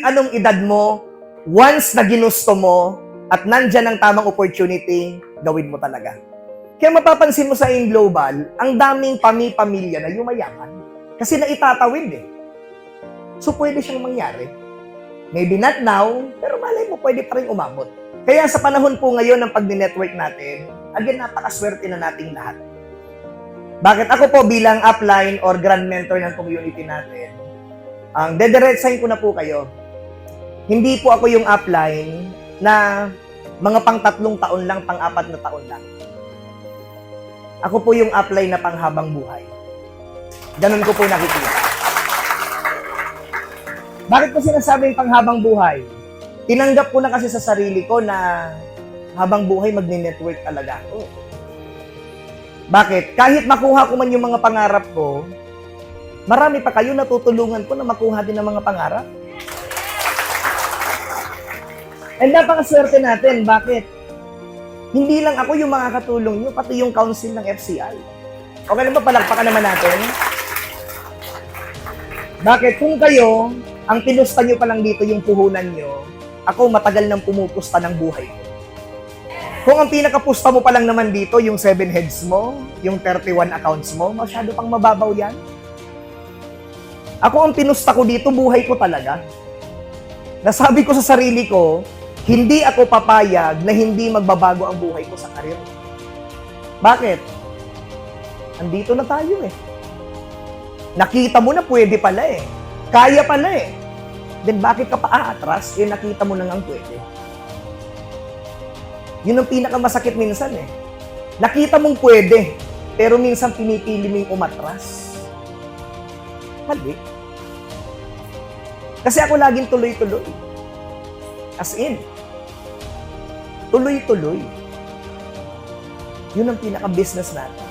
anong edad mo, once na ginusto mo, at nandyan ang tamang opportunity, gawin mo talaga. Kaya mapapansin mo sa In Global, ang daming pamilya na yumayaman. Kasi naitatawid eh. So pwede siyang mangyari. Maybe not now, pero malay mo pwede pa rin umabot. Kaya sa panahon po ngayon ng pag-network natin, again, napakaswerte na nating lahat. Bakit ako po bilang upline or grand mentor ng community natin, ang dederetsahin ko na po kayo, hindi po ako yung upline na mga pang 3 taon lang, pang 4 na taon lang. Ako po yung upline na panghabang buhay. Ganun ko po nakikita. Bakit ko sinasabing panghabang buhay? Tinanggap ko na kasi sa sarili ko na habang buhay magne-network talaga ako. Bakit? Kahit makuha ko man yung mga pangarap ko, marami pa kayo natutulungan ko na makuha din ang mga pangarap. And napakaswerte natin. Bakit? Hindi lang ako yung makakatulong nyo, pati yung council ng FCI. Okay lang ba? Palakpakan naman natin. Bakit? Kung kayo, ang pinusta nyo pa lang dito yung puhunan nyo, ako matagal nang pumupusta ng buhay ko. Kung ang pinakapusta mo pa lang naman dito, yung 7 heads mo, yung 31 accounts mo, masyado pang mababaw yan. Ako ang pinusta ko dito, buhay ko talaga. Nasabi ko sa sarili ko, hindi ako papayag na hindi magbabago ang buhay ko sa karir. Bakit? Andito na tayo eh. Nakita mo na pwede pala eh. Kaya pala eh. Then bakit ka pa aatras? Eh nakita mo na ngang pwede. Yun ang pinakamasakit minsan eh. Nakita mong pwede, pero minsan pinipili mong umatras. Mali. Kasi ako laging tuloy-tuloy. As in, tuloy-tuloy. Yun ang pinaka-business natin.